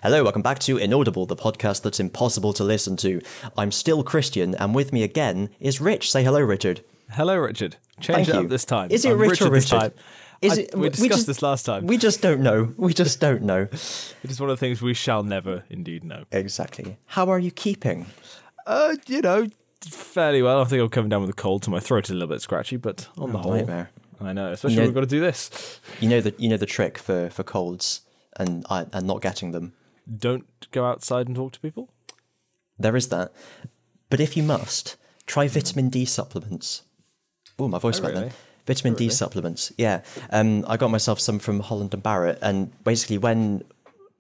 Hello, welcome back to Inaudible, the podcast that's impossible to listen to. I'm still Kristian, and with me again is Rich. Say hello, Richard. Hello, Richard. Change it up this time. Is it Rich or Richard? We discussed this last time. We just don't know. We just don't know. It is one of the things we shall never indeed know. Exactly. How are you keeping? Fairly well. I think I'm coming down with a cold, so my throat is a little bit scratchy, but on the whole, nightmare. I know, especially when we've got to do this. You know the trick for colds and not getting them. Don't go outside and talk to people? There is that. But if you must, try vitamin D supplements. Oh, my voice went then. Vitamin D supplements, yeah. I got myself some from Holland & Barrett, and basically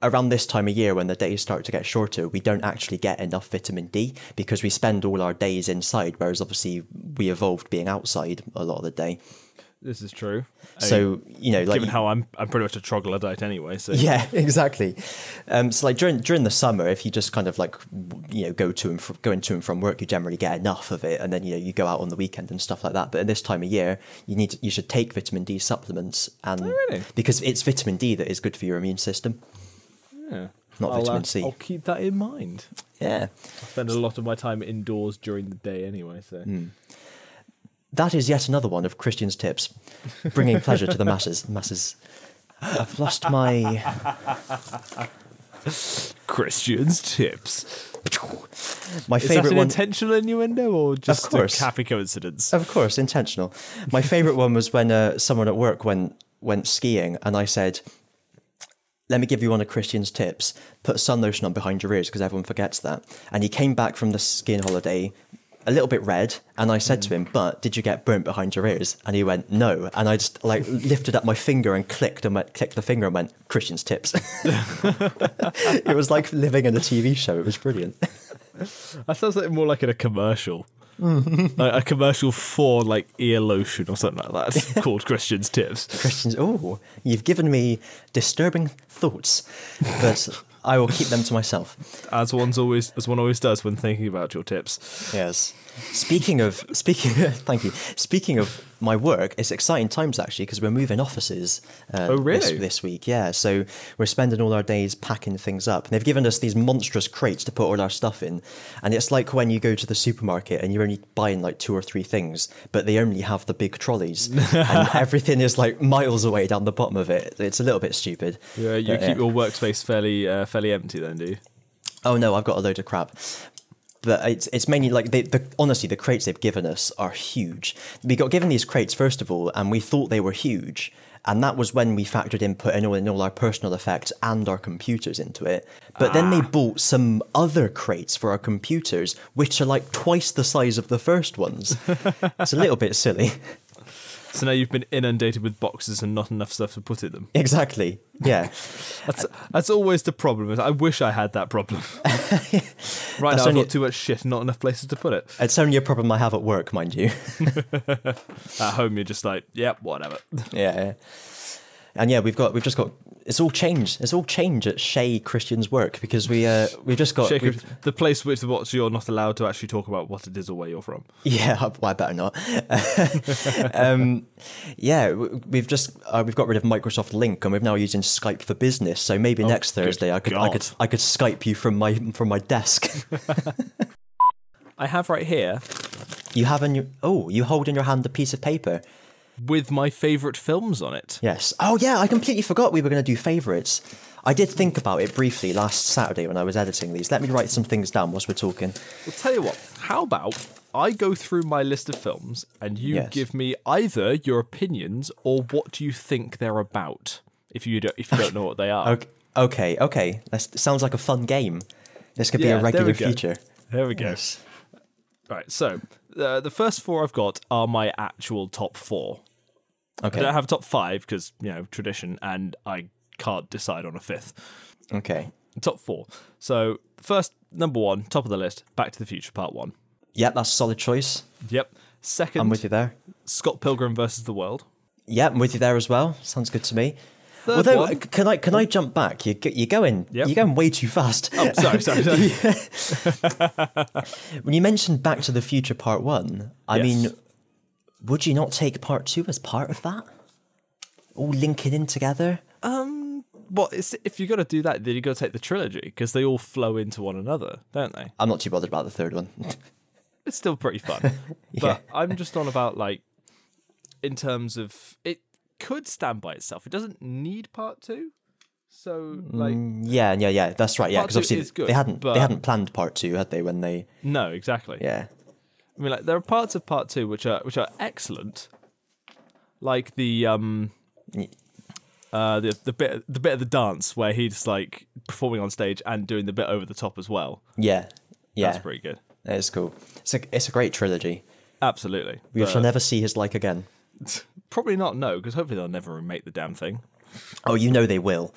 around this time of year when the days start to get shorter, we don't actually get enough vitamin D because we spend all our days inside, whereas obviously we evolved being outside a lot of the day. This is true. So, given how I'm pretty much a troglodyte anyway. So yeah, exactly. So like during the summer, if you just kind of like going to and from work, you generally get enough of it, and then you go out on the weekend and stuff like that. But at this time of year, you should take vitamin D supplements, and because it's vitamin D that is good for your immune system. Yeah, not vitamin C. I'll keep that in mind. Yeah, I spend a lot of my time indoors during the day anyway. So. That is yet another one of Kristian's tips, bringing pleasure to the masses. I've lost my... Kristian's tips. My favourite one... Is that an intentional innuendo or just a happy coincidence? Of course, intentional. My favourite one was when someone at work went skiing, and I said, let me give you one of Kristian's tips. Put sun lotion on behind your ears, because everyone forgets that. And he came back from the skiing holiday a little bit red, and I said to him, but did you get burnt behind your ears? And he went, no. And I just lifted up my finger and clicked the finger and went, Kristian's tips. It was like living in a TV show. It was brilliant. That sounds more like in a commercial. Like a commercial for like ear lotion or something like that. It's called Kristian's tips. You've given me disturbing thoughts, but I will keep them to myself. As one always does when thinking about your tips. Yes. Speaking of thank you. Speaking of my work, it's exciting times actually because we're moving offices. This week, yeah. So we're spending all our days packing things up. And they've given us these monstrous crates to put all our stuff in, and it's like when you go to the supermarket and you're only buying like 2 or 3 things, but they only have the big trolleys, and everything is like miles away down the bottom of it. It's a little bit stupid. Yeah, you keep your workspace fairly empty then, do you? Oh no, I've got a load of crap. But it's mainly like honestly, the crates they've given us are huge. We got given these crates first of all, and we thought they were huge, and that was when we factored in putting in all our personal effects and our computers into it. But then they bought some other crates for our computers, which are like twice the size of the first ones. It's a little bit silly. So now you've been inundated with boxes and not enough stuff to put in them. Exactly. Yeah. That's always the problem. I wish I had that problem. Right now I've got too much shit and not enough places to put it. It's only a problem I have at work, mind you. At home you're just like, yep, whatever. Yeah. And yeah, we've just got it's all changed. It's all changed at Shay Kristian's work because we've just got the place which you're not allowed to actually talk about what it is or where you're from. Yeah, well, I better not. Yeah, we've got rid of Microsoft Link and we're now using Skype for Business. So maybe next Thursday I could Skype you from my desk. I have right here. You hold in your hand a piece of paper. With my favourite films on it. Yes. Oh, yeah, I completely forgot we were going to do favourites. I did think about it briefly last Saturday when I was editing these. Let me write some things down whilst we're talking. Well, tell you what, how about I go through my list of films and you give me either your opinions or what you think they're about, if you don't know what they are. Okay. That sounds like a fun game. This could be a regular feature. There we go. Yes. Right, so the first 4 I've got are my actual top 4. Okay. I don't have top 5 because, tradition, and I can't decide on a 5th. Okay. Top 4. So, first, number 1, top of the list, Back to the Future Part 1. Yep, that's a solid choice. Yep. Second, I'm with you there. Scott Pilgrim versus the World. Yep, I'm with you there as well. Sounds good to me. Third Although, one, can I jump back? You're going way too fast. Oh, sorry. When you mentioned Back to the Future Part 1, I mean, would you not take Part 2 as part of that? All linking in together? Well, if you're going to do that, then you've got to take the trilogy, because they all flow into one another, don't they? I'm not too bothered about the third one. It's still pretty fun. Yeah. But I'm just on about, like, in terms of, it could stand by itself. It doesn't need part 2. So, like... Yeah, that's right, yeah, because obviously good, they hadn't planned part 2, had they, when they... No, exactly. Yeah. I mean, like, there are parts of part 2 which are excellent, like the bit of the dance where he's like performing on stage and doing the bit over the top as well. Yeah. That's pretty good. It's cool. It's a great trilogy. Absolutely. We shall never see his like again. Probably not. No, because hopefully they'll never remake the damn thing. Oh, they will.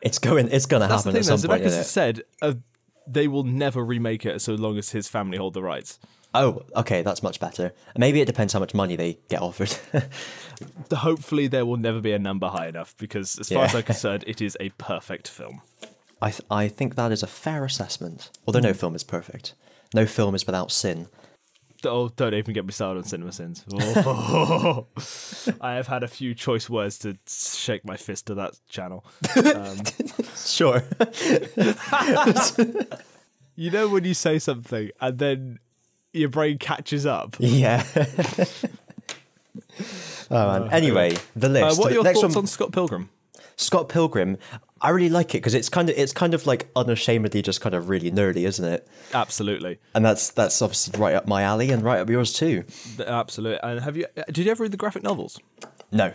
It's gonna happen at some point. Zemeckis said they will never remake it so long as his family hold the rights. Oh, okay, that's much better. Maybe it depends how much money they get offered. Hopefully there will never be a number high enough, because as far as I'm concerned, it is a perfect film. I think that is a fair assessment. Although no film is perfect. No film is without sin. Oh, don't even get me started on cinema sins. Oh. I have had a few choice words to shake my fist to that channel. Sure. You know when you say something and then your brain catches up? Yeah. Oh, man. Anyway, the list. What are your thoughts on Scott Pilgrim? Scott Pilgrim, I really like it because it's kind of like unashamedly just kind of really nerdy, isn't it? Absolutely. And that's obviously right up my alley and right up yours too. Absolutely. And did you ever read the graphic novels? No.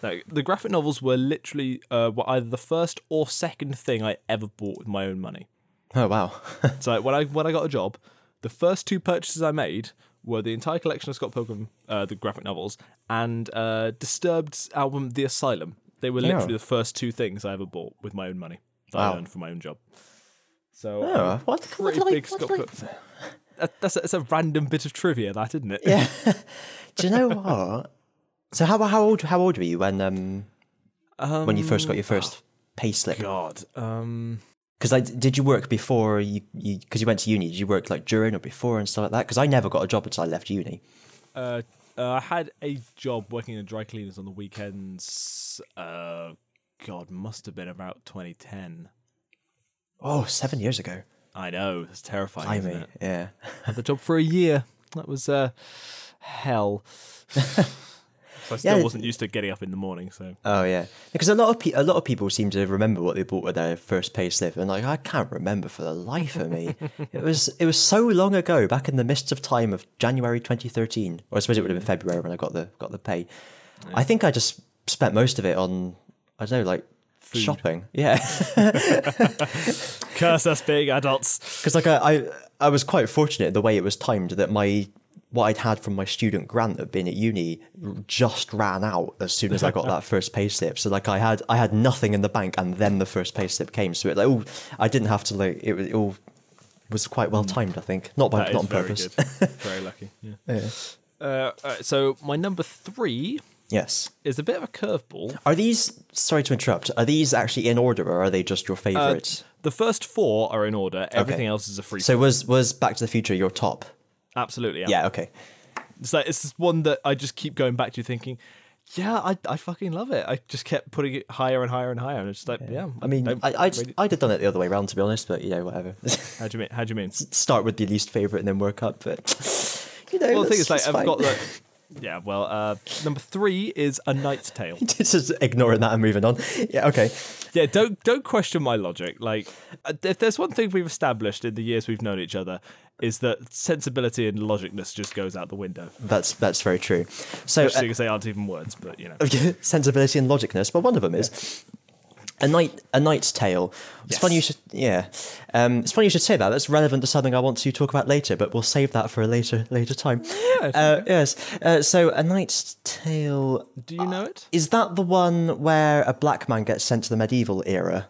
No, the graphic novels were literally either the first or second thing I ever bought with my own money. Oh wow. So when I got a job, the first 2 purchases I made were the entire collection of Scott Pilgrim, the graphic novels, and Disturbed's album The Asylum. They were literally the first 2 things I ever bought with my own money that I earned from my own job. So, big Scott Pilgrim. That's a random bit of trivia, that, isn't it? Yeah. Do you know what? So how old were you when you first got your first payslip? God. Because did you work before because you went to uni? Did you work like during or before and stuff like that? Because I never got a job until I left uni. I had a job working in dry cleaners on the weekends. God, must have been about 2010. Oh, 7 years ago. I know, it's terrifying, isn't it? Yeah. Had the job for a year. That was hell. So I still wasn't used to getting up in the morning. So. Oh yeah, because a lot of people seem to remember what they bought with their first pay slip, and like I can't remember for the life of me. It was so long ago, back in the mists of time of January 2013, or I suppose it would have been February when I got the pay. Yeah. I think I just spent most of it on, I don't know, like food. Shopping. Yeah. Curse us being adults. Because like I was quite fortunate the way it was timed that what I'd had from my student grant of being at uni just ran out as soon as I got that first pay slip. So like I had nothing in the bank, and then the first pay slip came. So I didn't have to it all was quite well timed, I think. Not on purpose. Good. Very lucky. Yeah. So my number 3 is a bit of a curveball. Are these, sorry to interrupt, are these actually in order, or are they just your favourites? The first 4 are in order. Everything else is a free. So was Back to the Future your top? Absolutely. Yeah, okay. It's one that I just keep going back to thinking, yeah, I fucking love it. I just kept putting it higher and higher and higher, and it's just like, yeah. I mean, I'd have done it the other way around, to be honest, but whatever. How do you mean? Start with the least favourite and then work up, but well, the thing is, like, I've got number 3 is A Knight's Tale. Just ignoring that and moving on. Yeah, okay. Yeah, don't question my logic. Like, if there's one thing we've established in the years we've known each other, is that sensibility and logicness just goes out the window. That's very true. So because they aren't even words, but sensibility and logicness. Well, one of them is A Knight's Tale. It's funny you should. Yeah, it's funny you should say that. That's relevant to something I want to talk about later, but we'll save that for a later time. Yes. So A Knight's Tale. Do you know it? Is that the one where a black man gets sent to the medieval era?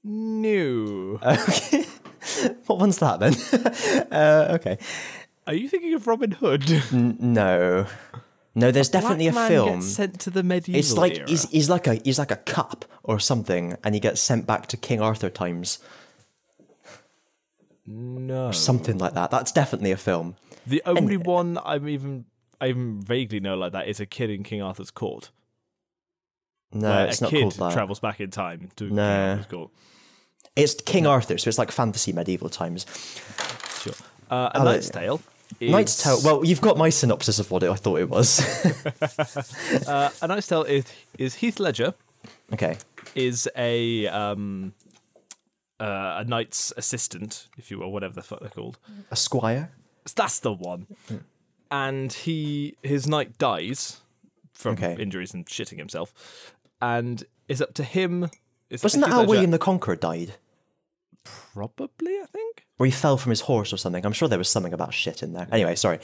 No. Okay. What one's that then? Okay. Are you thinking of Robin Hood? No. No, there's definitely a film. Gets sent to the medieval It's like era. he's like a cup or something, and he gets sent back to King Arthur times. No. Or something like that. That's definitely a film. The only one I even vaguely know like that is A Kid in King Arthur's Court. No, where it's a not kid called that. travels back in time to No. King Arthur's court. It's King Arthur, so it's like fantasy medieval times. Sure. A Knight's Tale. Knight's Tale. Well, you've got my synopsis of what I thought it was. A Knight's Tale is Heath Ledger. Okay. Is a knight's assistant, if you will, whatever the fuck they're called. A squire. That's the one. And his knight dies from injuries and shitting himself, and it's up to him. Wasn't that how William the Conqueror died? Probably, I think. Or he fell from his horse or something. I'm sure there was something about shit in there. Anyway, sorry.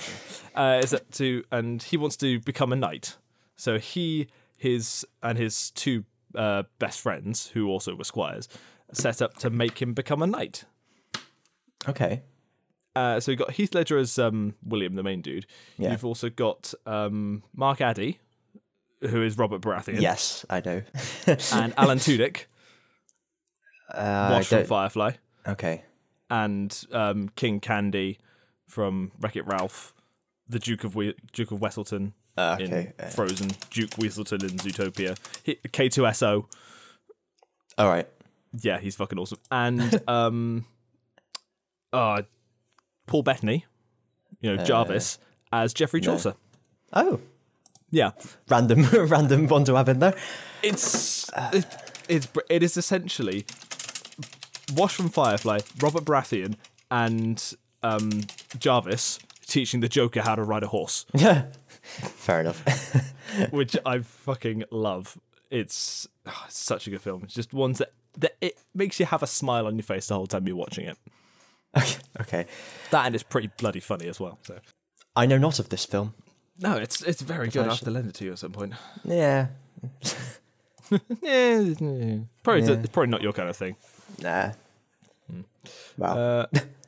It's up to, and he wants to become a knight. So his two best friends, who also were squires, set up to make him become a knight. Okay. So you've got Heath Ledger as William, the main dude. Yeah. You've also got Mark Addy, who is Robert Baratheon. Yes, I know. And Alan Tudyk, Wash from Firefly. Okay. And King Candy from Wreck-It Ralph, the Duke of Weselton in Frozen, Duke Weselton in Zootopia, K2SO. All right. Yeah, he's fucking awesome. And Paul Bettany, Jarvis, as Geoffrey Chaucer. Oh. Yeah. Random one to have in there. It is essentially Wash from Firefly, Robert Baratheon, and Jarvis teaching the Joker how to ride a horse. Yeah. Fair enough. Which I fucking love. It's such a good film. It's just ones that it makes you have a smile on your face the whole time you're watching it. Okay. That, and it's pretty bloody funny as well. So I know not of this film. No, it's very good. I'll have to lend it to you at some point. Yeah. It's probably not your kind of thing. Nah. Wow.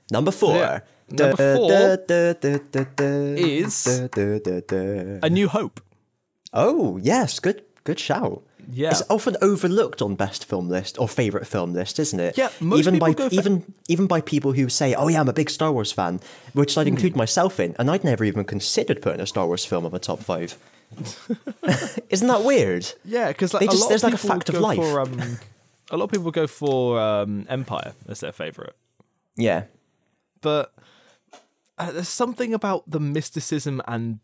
Number 4. Yeah. Number 4 is A New Hope. Oh, yes. Good shout. Yeah. It's often overlooked on best film list or favorite film list, isn't it? Yeah, most people go even by people who say, "Oh yeah, I'm a big Star Wars fan," which I'd include myself in, and I'd never even considered putting a Star Wars film on the top 5. Isn't that weird? Yeah, because there's like a fact of life. A lot of people go for Empire as their favorite. Yeah, but there's something about the mysticism and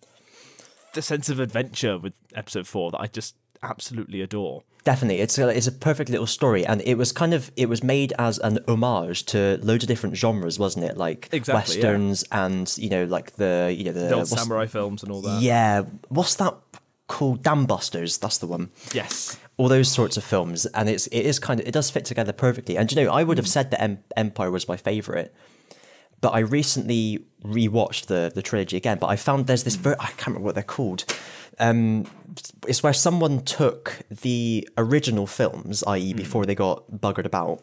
the sense of adventure with Episode 4 that I just absolutely adore. Definitely, it's a perfect little story, and it was made as an homage to loads of different genres, wasn't it? Like westerns and like the old samurai films and all that. Yeah, what's that called? Dam Busters. That's the one. Yes. All those sorts of films, and it does fit together perfectly. And I would have said that Empire was my favorite, but I recently rewatched the trilogy again. But I found there's this I can't remember what they're called. It's where someone took the original films, i.e. before they got buggered about,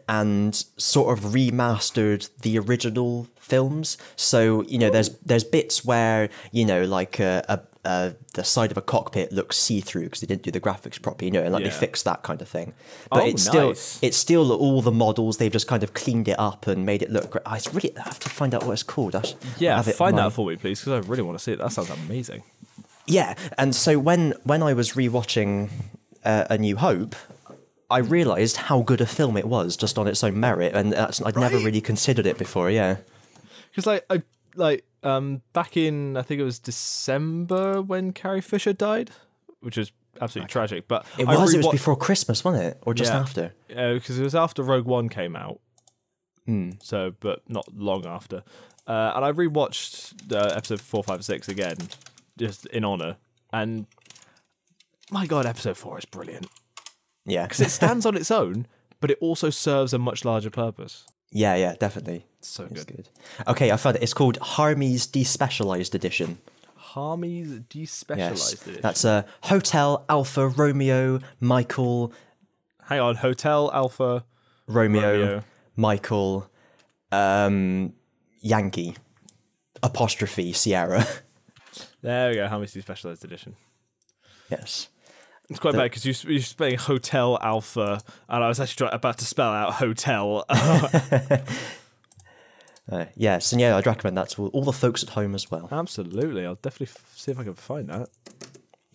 and sort of remastered the original films. So there's bits where like the side of a cockpit looks see-through because they didn't do the graphics properly, and they fixed that kind of thing. But it's still all the models. They've just kind of cleaned it up and made it look great. I have to find out what it's called. Find that for me, please, because I really want to see it. That sounds amazing. Yeah, and so when I was rewatching A New Hope, I realised how good a film it was just on its own merit, and I'd never really considered it before. Yeah, because back in, I think it was December when Carrie Fisher died, which was absolutely tragic. But it was before Christmas, wasn't it, or just after? Yeah, because it was after Rogue One came out. So, but not long after. And I rewatched episode 4, 5, 6 again, just in honour. And my God, episode 4 is brilliant. Yeah, because it stands on its own, but it also serves a much larger purpose. Yeah, definitely. So good. Okay, I found it. It's called Harmy's Despecialized Edition. Harmy's Despecialized Edition. That's a Hotel Alpha Romeo Michael. Hang on, Hotel Alpha Romeo. Michael Yankee apostrophe Sierra. There we go. Harmy's Despecialized Edition. Yes. It's quite bad because you're spelling Hotel Alpha, and I was actually about to spell out hotel. Yes, and I'd recommend that to all the folks at home as well. Absolutely, I'll definitely see if I can find that.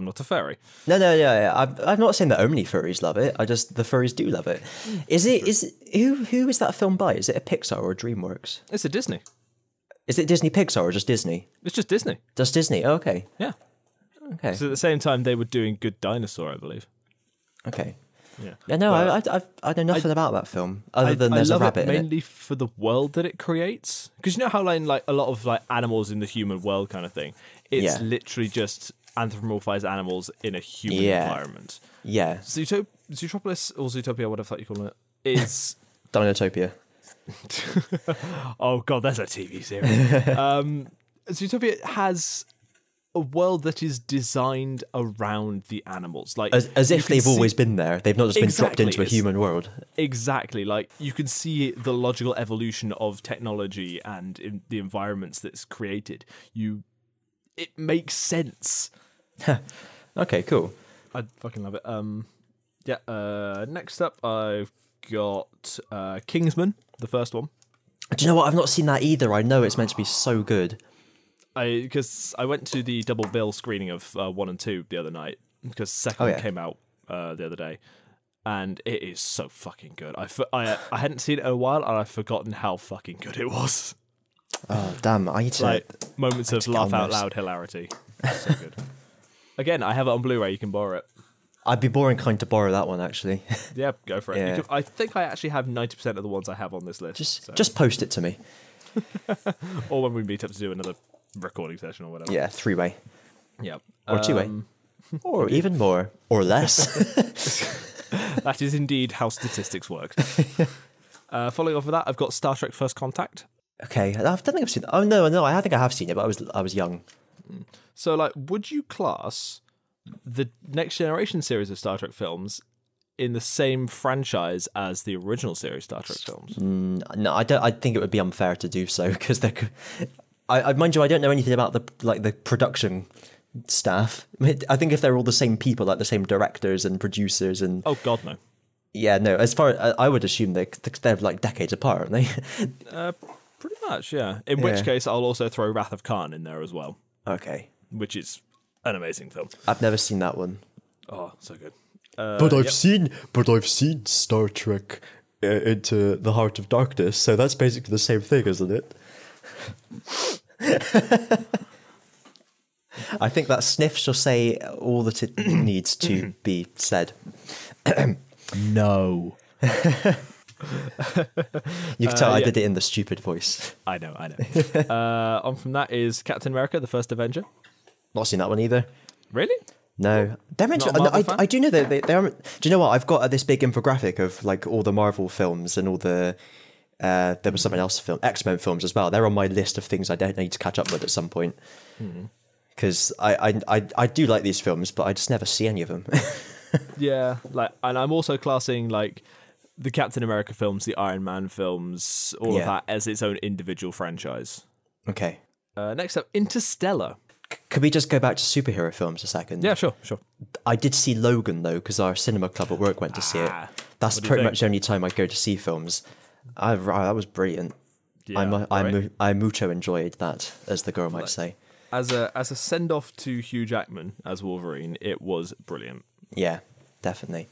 I'm not a furry. No, yeah. I'm not saying that only furries love it. The furries do love it. Who is that film by? Is it a Pixar or a DreamWorks? It's a Disney. Is it Disney Pixar or just Disney? It's just Disney. Just Disney. Oh, okay. Yeah. Okay. So at the same time, they were doing Good Dinosaur, I believe. Okay. Yeah. Yeah. No, I know nothing about that film other than there's I love a rabbit it mainly for the world that it creates. Because you know how like a lot of like animals in the human world kind of thing. It's literally just anthropomorphized animals in a human environment. Yeah. Zootropolis or Zootopia, whatever the fuck you call it, is Dinotopia. Oh god, that's a TV series. Zootopia has a world that is designed around the animals, like as if they've always been there. They've not just been dropped into a human world. Exactly, like you can see the logical evolution of technology and in the environments that's created. It makes sense. Okay, cool. I fucking love it. Next up, I've got Kingsman, the first one. Do you know what? I've not seen that either. I know it's meant to be so good. Because I went to the double bill screening of 1 and 2 the other night, because second one came out the other day, and it is so fucking good. I hadn't seen it in a while, and I've forgotten how fucking good it was. Oh damn! I need to moments of laugh out loud hilarity. So good. Again, I have it on Blu-ray. You can borrow it. I'd be more inclined to borrow that one, actually. Yeah, go for it. Yeah. I think I actually have 90% of the ones I have on this list. Just post it to me. Or when we meet up to do another recording session or whatever. Yeah, 3-way. Yeah. Or 2-way. Or even more. Or less. That is indeed how statistics work. Following off of that, I've got Star Trek First Contact. Okay, I don't think I've seen it. Oh, no, I think I have seen it, but I was young. So, like, would you class the Next Generation series of Star Trek films in the same franchise as the original series Star Trek films? No, I don't. I think it would be unfair to do so because mind you, I don't know anything about the production staff. I think if they're all the same people, like the same directors and producers and Oh God, no. Yeah, no. As far I would assume they're like decades apart, aren't they? Pretty much, yeah. In which case, I'll also throw Wrath of Khan in there as well. Okay. Which is an amazing film. I've never seen that one. Oh, so good. But I've seen Star Trek Into the Heart of Darkness, so that's basically the same thing, isn't it? I think that sniff shall say all that it needs to be said. No. You can tell I did it in the stupid voice. I know. On from that is Captain America, the First Avenger. Not seen that one either. Really? No. They're mentioned. I do know that they are. Do you know what? I've got this big infographic of like all the Marvel films and all the. There was something else film, X-Men films as well. They're on my list of things I don't need to catch up with at some point. Because I do like these films, but I just never see any of them. Yeah, and I'm also classing like the Captain America films, the Iron Man films, all of that as its own individual franchise. Okay. Next up, Interstellar. Could we just go back to superhero films a second? Yeah, sure. I did see Logan though, because our cinema club at work went to see it. That's pretty much the only time I go to see films. That was brilliant. Yeah, I mucho enjoyed that, as the girl might say. As a send off to Hugh Jackman as Wolverine, it was brilliant. Yeah, definitely.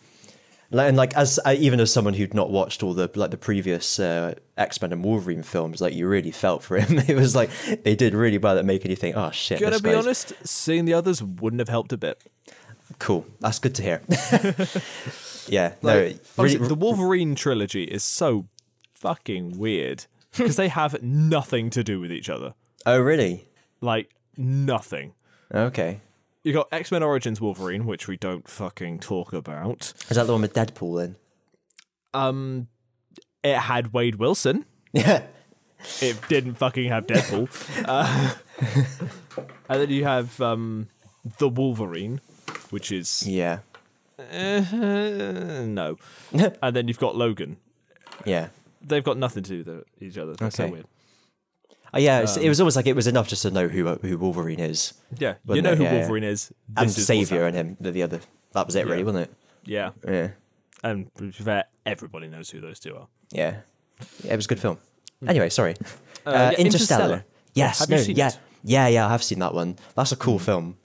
And like even as someone who'd not watched all the previous X-Men and Wolverine films, like you really felt for him. It was like they did really well at making you think, oh shit. Gotta be honest, seeing the others wouldn't have helped a bit. Cool, that's good to hear. Yeah, the Wolverine trilogy is so fucking weird because they have nothing to do with each other. Oh really? Like nothing. Okay. You got X-Men Origins Wolverine, which we don't fucking talk about. Is that the one with Deadpool in? It had Wade Wilson. Yeah. It didn't fucking have Deadpool. And then you have the Wolverine, which is no. And then you've got Logan. Yeah. They've got nothing to do with each other. That's so weird. Yeah, it was almost like it was enough just to know who Wolverine is. Yeah, you know who Wolverine is. And Xavier and him, the other. That was it, really, wasn't it? Yeah. Yeah. And to be fair, everybody knows who those two are. Yeah. It was a good film. Anyway, sorry. Interstellar. Yes. Have you seen it? Yeah, I have seen that one. That's a cool film.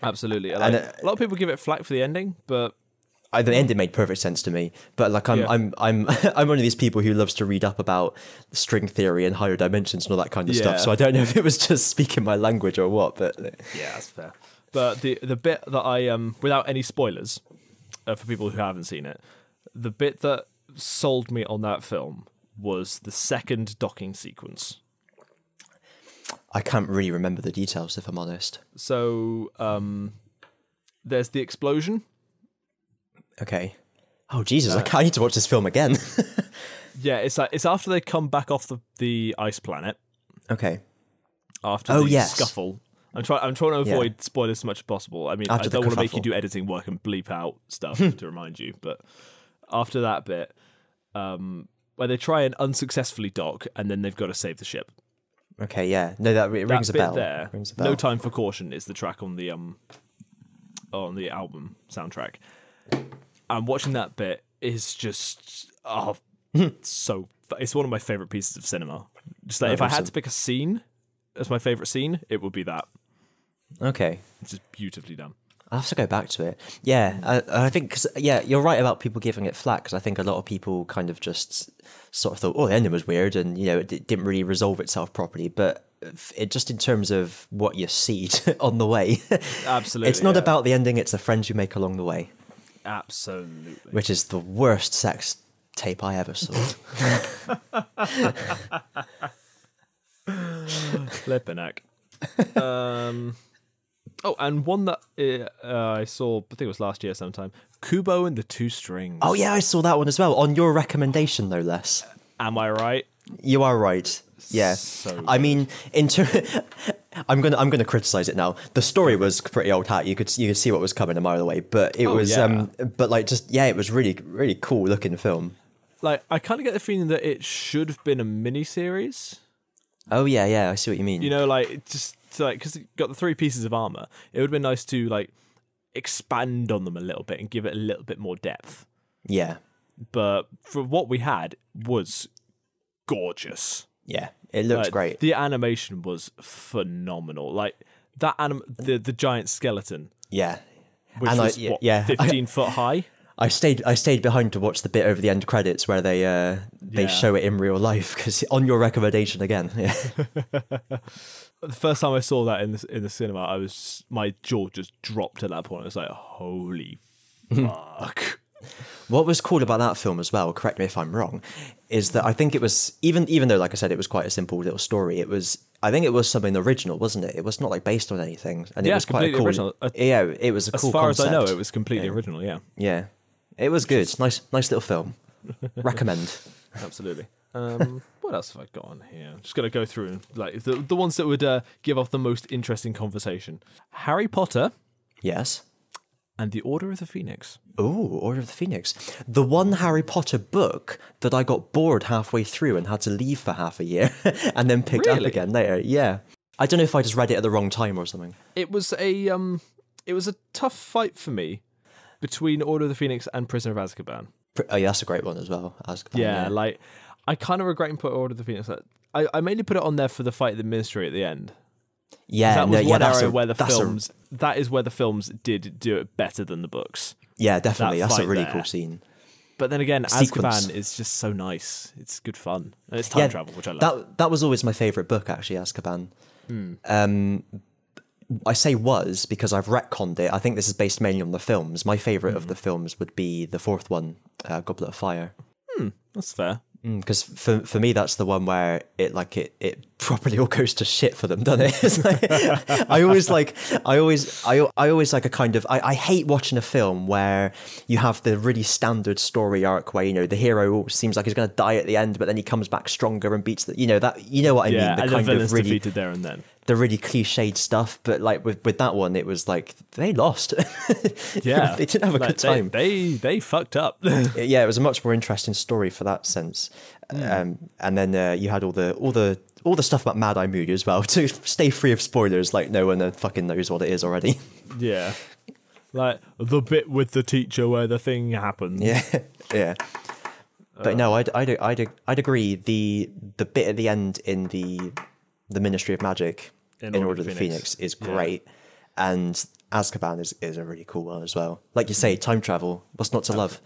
Absolutely. A lot of people give it flack for the ending, but the ending made perfect sense to me, but like I'm I'm one of these people who loves to read up about string theory and higher dimensions and all that kind of stuff. So I don't know if it was just speaking my language or what, but yeah, that's fair. But the bit that I without any spoilers for people who haven't seen it, the bit that sold me on that film was the second docking sequence. I can't really remember the details if I'm honest. So there's the explosion. Okay. Oh Jesus! I need to watch this film again. Yeah, it's after they come back off the ice planet. Okay. After the scuffle, I'm trying to avoid spoilers as much as possible. I mean, I don't want to make you do editing work and bleep out stuff to remind you, but after that bit, where they try and unsuccessfully dock, and then they've got to save the ship. Okay. Yeah. No, that rings a bell. There, rings a bell. No Time for Caution is the track on the album soundtrack. And watching that bit is just it's one of my favorite pieces of cinema. Just like if I had to pick a scene as my favorite scene, it would be that. Okay, it's just beautifully done. I'll have to go back to it. Yeah, I think you're right about people giving it flack because I think a lot of people kind of just sort of thought, oh, the ending was weird and it didn't really resolve itself properly. But it just in terms of what you see on the way. Absolutely. It's not about the ending, it's the friends you make along the way. Absolutely. Which is the worst sex tape I ever saw. Flippin' heck. Oh, and one that I saw, I think it was last year sometime, Kubo and the Two Strings. Oh yeah, I saw that one as well, on your recommendation, no less. Am I right? You are right. Yeah. So I mean, I'm gonna criticize it now. The story was pretty old hat. You could see what was coming a mile away, but it was but like just it was really cool looking film. Like, I kind of get the feeling that it should have been a mini series. Oh yeah, I see what you mean. You know, like just because it got the 3 pieces of armor, it would have been nice to like expand on them a little bit and give it a little bit more depth. Yeah. But for what we had was gorgeous. Yeah, it looks great. The animation was phenomenal. Like that the giant skeleton. Yeah. Which was 15 foot high. I stayed behind to watch the bit over the end credits where they show it in real life, because on your recommendation again. Yeah. The first time I saw that in the cinema, my jaw just dropped at that point. I was like, holy fuck. What was cool about that film as well, correct me if I'm wrong, is that I think it was, even though, like I said, it was quite a simple little story, I think it was something original, wasn't it? It was not like based on anything. And it was quite a cool, original. It was a cool concept. As far as I know, it was completely original, yeah. Yeah. It was good. Nice little film. Recommend. Absolutely. What else have I got on here? Just got to go through like the ones that would give off the most interesting conversation. Harry Potter. Yes. And the Order of the Phoenix. Oh, Order of the Phoenix. The one Harry Potter book that I got bored halfway through and had to leave for half a year and then picked up again later. Yeah. I don't know if I just read it at the wrong time or something. It was a tough fight for me between Order of the Phoenix and Prisoner of Azkaban. Oh, yeah, that's a great one as well. Azkaban, yeah, like I kind of regret putting Order of the Phoenix. I mainly put it on there for the fight at the Ministry at the end. Yeah, that was one area where that is where the films did do it better than the books. Yeah, definitely. That's a really cool scene. But then again, Azkaban is just so nice. It's good fun. And it's time travel, which I love. That was always my favourite book, actually, Azkaban. I say was because I've retconned it. I think this is based mainly on the films. My favourite of the films would be the 4th one, Goblet of Fire. That's fair. Because for me, that's the one where it properly all goes to shit for them, doesn't it? It's like, I always like a kind of, I hate watching a film where you have the really standard story arc where, the hero seems like he's going to die at the end, but then he comes back stronger and beats what I mean? The and kind the of really defeated there and then. The really cliched stuff, but like with that one, it was like they lost. Yeah, they didn't have a good time. They fucked up. Yeah, it was a much more interesting story for that sense. And then you had all the stuff about Mad Eye Moody as well, to stay free of spoilers. Like no one fucking knows what it is already. Yeah, like the bit with the teacher where the thing happens. Yeah. But no, I'd agree. The bit at the end in the Ministry of Magic in Order of the Phoenix is great, and Azkaban is a really cool one as well. Like you say, time travel, what's not to love?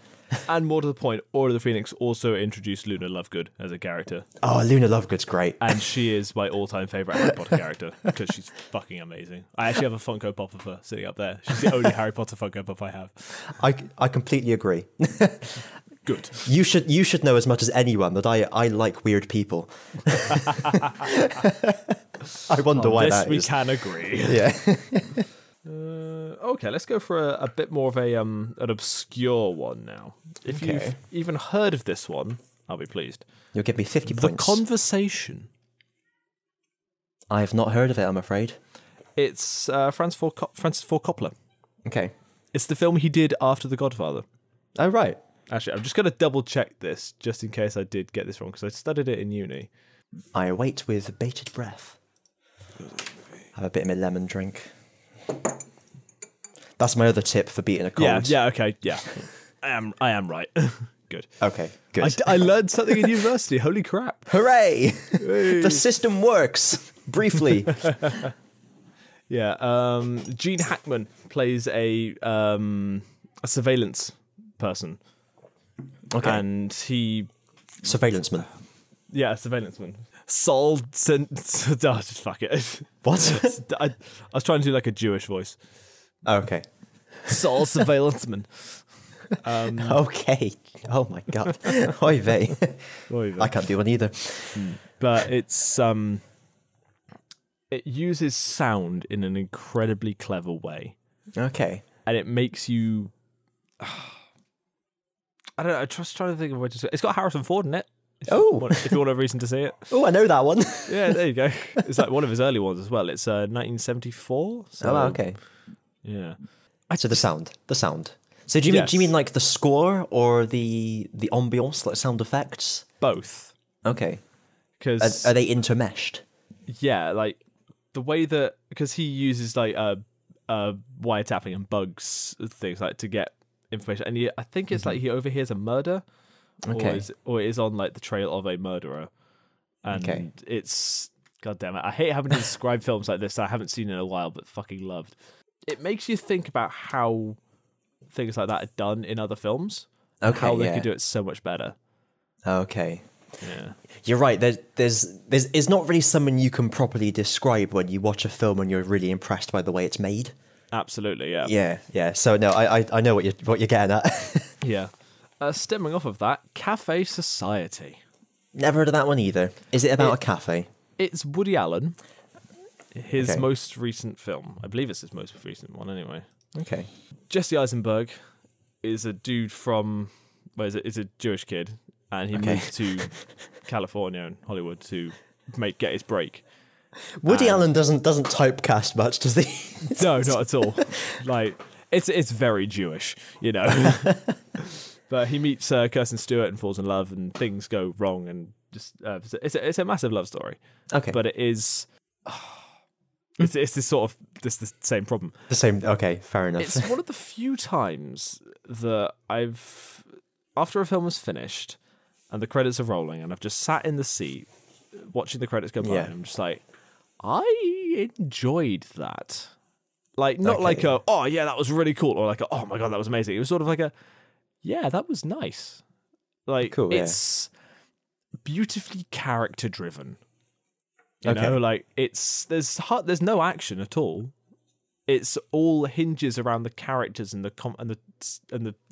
And more to the point, Order of the Phoenix also introduced Luna Lovegood as a character. Oh, Luna Lovegood's great. And she is my all-time favourite Harry Potter character because she's fucking amazing. I actually have a Funko Pop of her sitting up there. She's the only Harry Potter Funko Pop I have. I completely agree. Good. You should know as much as anyone that I like weird people. I wonder why that is. We can agree. Yeah. Okay, let's go for a bit more of an obscure one now. If you've even heard of this one, I'll be pleased. You'll give me 50 points. The Conversation. I have not heard of it, I'm afraid. It's Francis Ford Coppola. Okay. It's the film he did after The Godfather. Oh, right. Actually, I'm just going to double check this just in case I did get this wrong because I studied it in uni. I await with bated breath. Have a bit of my lemon drink. That's my other tip for beating a cold. Yeah, okay, yeah. I am right. Good. Okay, good. I learned something in university. Holy crap. Hooray! Hey. The system works. Briefly. Yeah, Gene Hackman plays a surveillance person. Okay. And he... Surveillance man. Yeah, a surveillance man. just fuck it. What? I was trying to do like a Jewish voice. Okay. Saul surveillancement. Okay. Oh my god. Oy vey. I can't do one either. But it's it uses sound in an incredibly clever way. Okay. And it makes you I don't know, I'm just trying to think of what to say. It's got Harrison Ford in it. If you want a reason to see it. Oh, I know that one. Yeah, there you go. It's like one of his early ones as well. It's 1974. So, okay. Yeah. So the sound. So do you mean like the score or the ambience, like sound effects? Both. Okay. Because are they intermeshed? Yeah, like the way that because he uses like wiretapping and bugs things like to get information, and I think it's like he overhears a murder, or is on like the trail of a murderer, and it's goddamn it. I hate having to describe films like this that I haven't seen in a while, but fucking loved. It makes you think about how things like that are done in other films, and how they could do it so much better. Okay. Yeah, you're right. There's not really someone you can properly describe when you watch a film and you're really impressed by the way it's made. Absolutely, yeah. Yeah. So no, I know what you're getting at. Yeah. Stemming off of that, Cafe Society. Never heard of that one either. Is it about a cafe? It's Woody Allen. His most recent film. I believe it's his most recent one anyway. Okay. Jesse Eisenberg is a dude from is a Jewish kid, and he moved to California and Hollywood to get his break. Woody Allen doesn't typecast much, does he? No, not at all. Like it's very Jewish, you know. But he meets Kirsten Stewart and falls in love, and things go wrong, and just it's a massive love story. Okay, but it is. It's the same problem. The same. Okay, fair enough. It's one of the few times that after a film was finished and the credits are rolling, and I've just sat in the seat watching the credits go by, and I'm just like, I enjoyed that. Like, not like oh yeah, that was really cool, or like oh my god, that was amazing. It was sort of like yeah, that was nice. Like, cool, it's beautifully character driven. You know, like there's no action at all. It's all hinges around the characters and the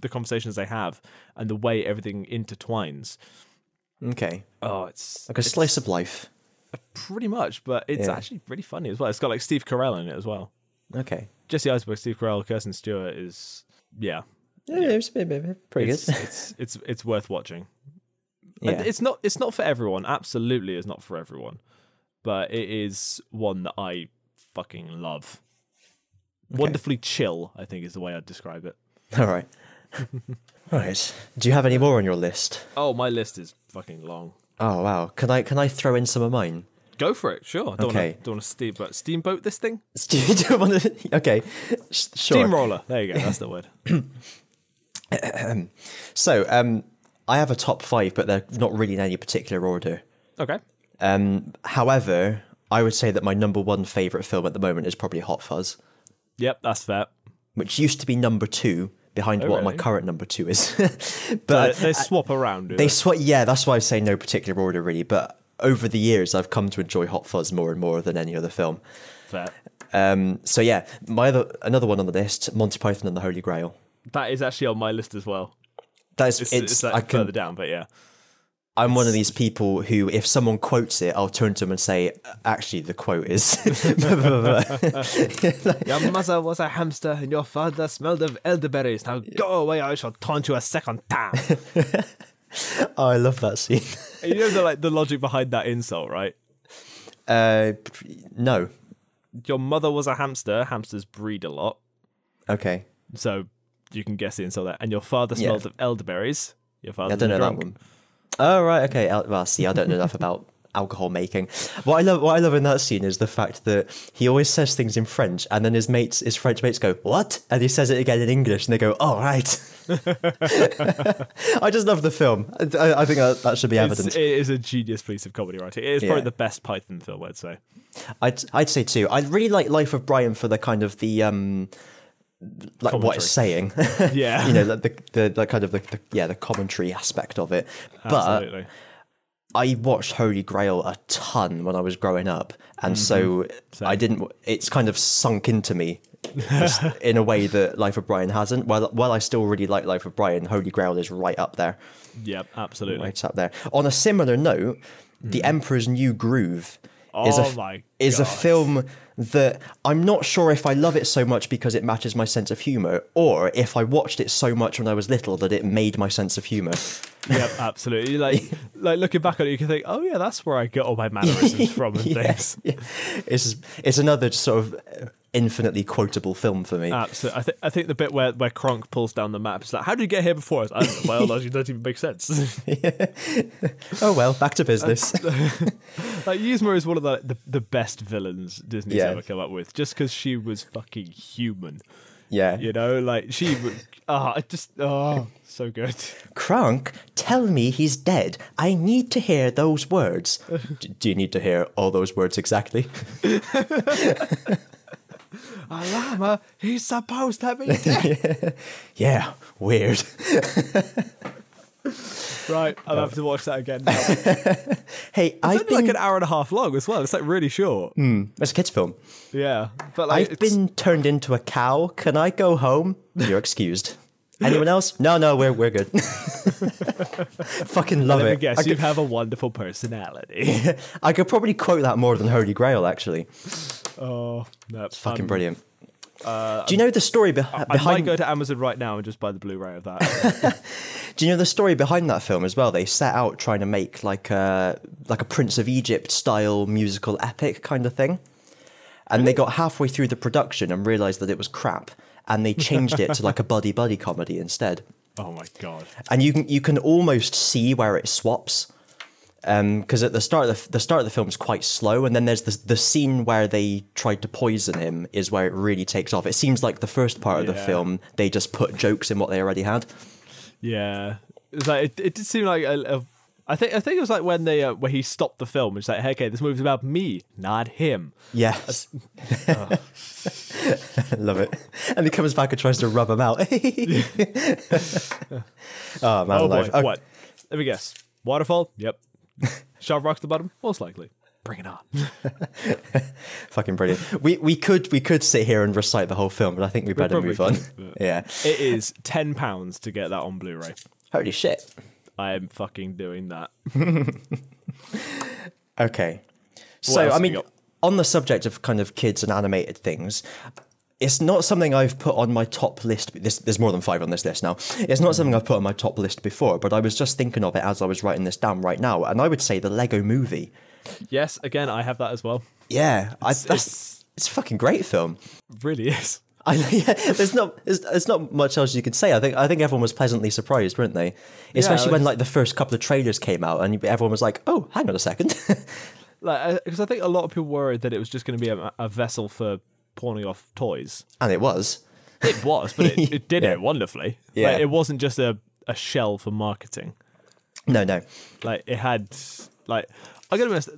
conversations they have and the way everything intertwines. Okay. Oh, it's like a slice of life. Pretty much, but it's actually really funny as well. It's got like Steve Carell in it as well. Okay. Jesse Eisenberg, Steve Carell, Kirsten Stewart is it's pretty good. It's worth watching. Yeah. It's not for everyone. Absolutely, it's not for everyone. But it is one that I fucking love. Okay. Wonderfully chill, I think, is the way I'd describe it. All right. All right. Do you have any more on your list? Oh, my list is fucking long. Oh wow. Can I throw in some of mine? Go for it. Sure. Don't want to steamboat this thing. Okay. Sure. Steamroller. There you go. That's the word. So, I have a top 5, but they're not really in any particular order. Okay. However, I would say that my number 1 favourite film at the moment is probably Hot Fuzz. Yep, that's fair. Which used to be number 2 behind what my current number 2 is. But they swap around. They swap. Yeah, that's why I say no particular order really. But over the years, I've come to enjoy Hot Fuzz more and more than any other film. Fair. So yeah, another one on the list, Monty Python and the Holy Grail. That is actually on my list as well. It's like further down, but yeah. I'm one of these people who, if someone quotes it, I'll turn to them and say, actually, the quote is... Your mother was a hamster and your father smelled of elderberries. Now go away, I shall taunt you a second time. Oh, I love that scene. You know the logic behind that insult, right? No. Your mother was a hamster. Hamsters breed a lot. Okay. So you can guess the insult there. And your father smelled of elderberries. Your father. I don't know drunk. that one. Oh right, okay. Well, see, I don't know enough about alcohol making. What I love in that scene is the fact that he always says things in French, and then his French mates go, "What?" and he says it again in English, and they go, "Oh right." I just love the film. I think that should be evident. It is a genius piece of comedy writing. It is probably the best Python film, I'd say. I'd say too. I really like Life of Brian for the kind of the like commentary. What it's saying. Yeah. You know, the kind of the commentary aspect of it. Absolutely. I watched Holy Grail a ton when I was growing up, and so I didn't. It's kind of sunk into me in a way that Life of Brian hasn't. While I still really like Life of Brian, Holy Grail is right up there. Yep, absolutely. Right up there. On a similar note, The Emperor's New Groove is a film that I'm not sure if I love it so much because it matches my sense of humor, or if I watched it so much when I was little that it made my sense of humor. Yep, absolutely. Like looking back on it, you can think, oh yeah, that's where I get all my mannerisms from and things. Yeah. It's another sort of infinitely quotable film for me. Absolutely. I think the bit where Kronk pulls down the map is like, how did you get here before us? I don't know, biology doesn't even make sense. Oh well, back to business. Like Yzma is one of the best villains Disney's ever come up with, just because she was fucking human. Yeah. You know, like she would so good. Kronk, tell me he's dead. I need to hear those words. Do you need to hear all those words exactly? A llama, he's supposed to be dead. Yeah, weird. Right, I'll have to watch that again now. Hey, it's only like an hour and a half long as well. It's like really short. It's a kid's film. Yeah, but like I've been turned into a cow. Can I go home? You're excused. Anyone else? No, we're good. Fucking love it. Guess you have a wonderful personality. I could probably quote that more than Holy Grail, actually. Oh, no, it's fucking brilliant. Do you know the story behind? I might go to Amazon right now and just buy the Blu-ray of that. Do you know the story behind that film as well? They set out trying to make like a Prince of Egypt style musical epic kind of thing, and they got halfway through the production and realized that it was crap, and they changed it to like a buddy comedy instead. Oh my god! And you can almost see where it swaps, because at the start of the film is quite slow, and then there's the scene where they tried to poison him is where it really takes off. It seems like the first part of the film they just put jokes in what they already had. Yeah, it's like it did seem like I think it was like when they where he stopped the film. It's like, hey, okay, this movie's about me, not him. Yes. Love it. And he comes back and tries to rub him out. Oh man, boy. Okay. What? Let me guess. Waterfall? Yep. Sharp rocks at the bottom? Most likely. Bring it on. Fucking brilliant. We could sit here and recite the whole film, but I think we better move on. Yeah. It is £10 to get that on Blu-ray. Holy shit. I am fucking doing that. Okay. So, I mean, on the subject of kind of kids and animated things, it's not something I've put on my top list. There's more than 5 on this list now. It's not something I've put on my top list before, but I was just thinking of it as I was writing this down right now, and I would say the Lego Movie. Yes, again, I have that as well. Yeah, it's a fucking great film. Really is. There's not much else you could say. I think everyone was pleasantly surprised, weren't they? Especially when like the first couple of trailers came out, and everyone was like, "Oh, hang on a second." Because I think a lot of people worried that it was just going to be a vessel for pawning off toys, and it was. It was, but it did it wonderfully. Yeah, like, it wasn't just a shell for marketing. No. Like it had like. I gotta be honest,